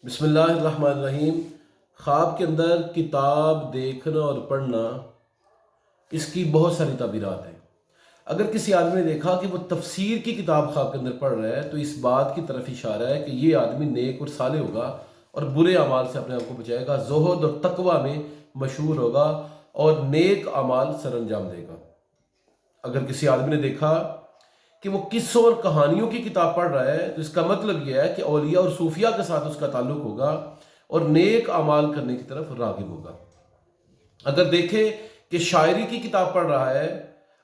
बिस्मिल्लाहिर्रहमानिर्रहीम। ख्वाब के अंदर किताब देखना और पढ़ना, इसकी बहुत सारी ताबीरात हैं। अगर किसी आदमी ने देखा कि वो तफसीर की किताब ख्वाब के अंदर पढ़ रहा है, तो इस बात की तरफ इशारा है कि ये आदमी नेक और साले होगा और बुरे अमाल से अपने आप को बचाएगा, ज़ुहद और तकवा में मशहूर होगा और नेक अमाल सर अंजाम देगा। अगर किसी आदमी ने देखा कि वो किस्सों और कहानियों की किताब पढ़ रहा है, तो इसका मतलब यह है कि औलिया और सूफिया के साथ उसका ताल्लुक होगा और नेक अमाल करने की तरफ रागिब होगा। अगर देखे कि शायरी की किताब पढ़ रहा है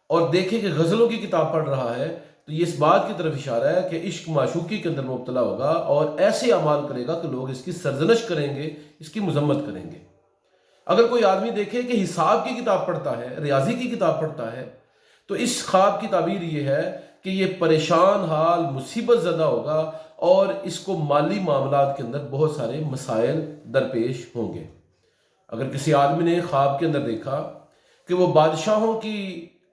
और देखे कि गज़लों की किताब पढ़ रहा है, तो ये इस बात की तरफ इशारा है कि इश्क माशूकी के अंदर मुब्तला होगा और ऐसे अमाल करेगा कि लोग इसकी सरजनश करेंगे, इसकी मजम्मत करेंगे। अगर कोई आदमी देखे कि हिसाब की किताब पढ़ता है, रियाजी की किताब पढ़ता है, तो इस ख्वाब की ताबीर ये है कि ये परेशान हाल, मुसीबत ज़दा होगा और इसको माली मामलात के अंदर बहुत सारे मसाइल दरपेश होंगे। अगर किसी आदमी ने ख्वाब के अंदर देखा कि वो बादशाहों की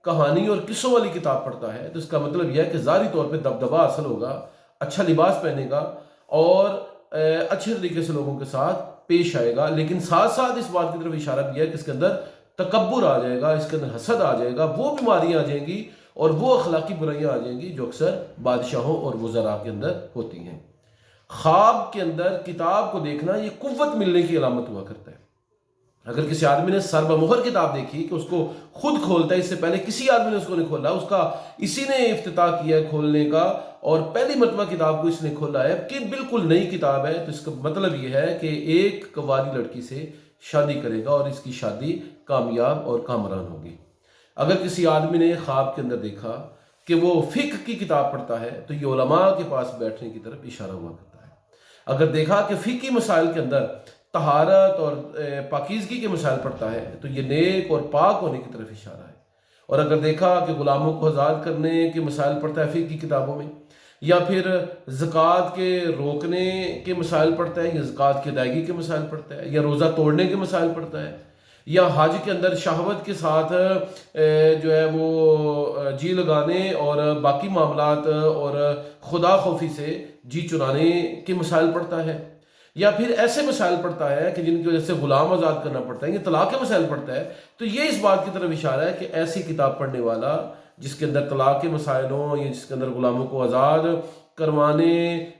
कहानी और किस्सों वाली किताब पढ़ता है, तो इसका मतलब यह है कि ज़ाहिरी तौर पे दबदबा हासिल होगा, अच्छा लिबास पहनेगा और अच्छे तरीके से लोगों के साथ पेश आएगा। लेकिन साथ साथ इस बात की तरफ इशारा भी है कि इसके अंदर तकब्बुर आ जाएगा, इसके अंदर हसद आ जाएगा, वो बीमारियां आ जाएंगी और वो अखलाकी बुराइयां आ जाएंगी जो अक्सर बादशाहों और वज़रा के अंदर होती हैं। ख्वाब के अंदर किताब को देखना ये कुव्वत मिलने की अलामत हुआ करता है। अगर किसी आदमी ने सर बमुहर किताब देखी कि उसको खुद खोलता है, इससे पहले किसी आदमी ने उसको नहीं खोला, उसका इसी ने इफ्तिताह किया है खोलने का और पहली मरतबा किताब को इसने खोला है कि बिल्कुल नई किताब है, तो इसका मतलब ये है कि एक कवारी लड़की से शादी करेगा और इसकी शादी कामयाब और कामरान होगी। अगर किसी आदमी ने ख्वाब के अंदर देखा कि वो फ़िक़्ह की किताब पढ़ता है, तो ये उलमा के पास बैठने की तरफ इशारा हुआ करता है। अगर देखा कि फ़िक़्ही मसाइल के अंदर तहारत और पाकीज़गी के मसाइल पढ़ता है, तो ये नेक और पाक होने की तरफ इशारा है। और अगर देखा कि ग़ुलामों को आज़ाद करने के मसाइल पढ़ता है फ़िक़्ह की किताबों में, या फिर ज़कात के रोकने के मसाइल पढ़ता है, या ज़कात की अदायगी के मसाइल पढ़ता है, या रोज़ा तोड़ने के मसाइल पढ़ता है, या हज के अंदर शहवत के साथ जो है वो जी लगाने और बाकी मामलात और खुदा खौफी से जी चुराने के मसाइल पढ़ता है, या फिर ऐसे मसाइल पढ़ता है कि जिनकी वजह से ग़ुलाम आज़ाद करना पड़ता है, ये तलाक़ के मसाइल पढ़ता है, तो ये इस बात की तरफ इशारा है कि ऐसी किताब पढ़ने वाला जिसके अंदर तलाक़ के मसाइल हों या जिसके अंदर ग़ुलामों को आज़ाद करवाने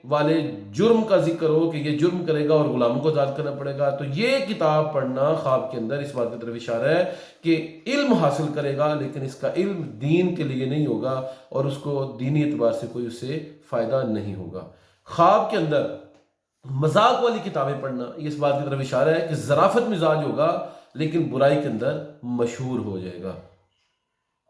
वाले जुर्म का जिक्र हो कि ये जुर्म करेगा और ग़ुलामों को आज़ाद करना पड़ेगा, तो ये किताब पढ़ना ख्वाब के अंदर इस बात की तरफ इशारा है कि इल्म हासिल करेगा, लेकिन इसका इल्म दीन के लिए नहीं होगा और उसको दीनी एतबार से कोई उससे फ़ायदा नहीं होगा। ख्वाब के अंदर मजाक वाली किताबें पढ़ना, ये इस बात की तरफ इशारा है कि ज़राफ़त मिजाज होगा लेकिन बुराई के अंदर मशहूर हो जाएगा।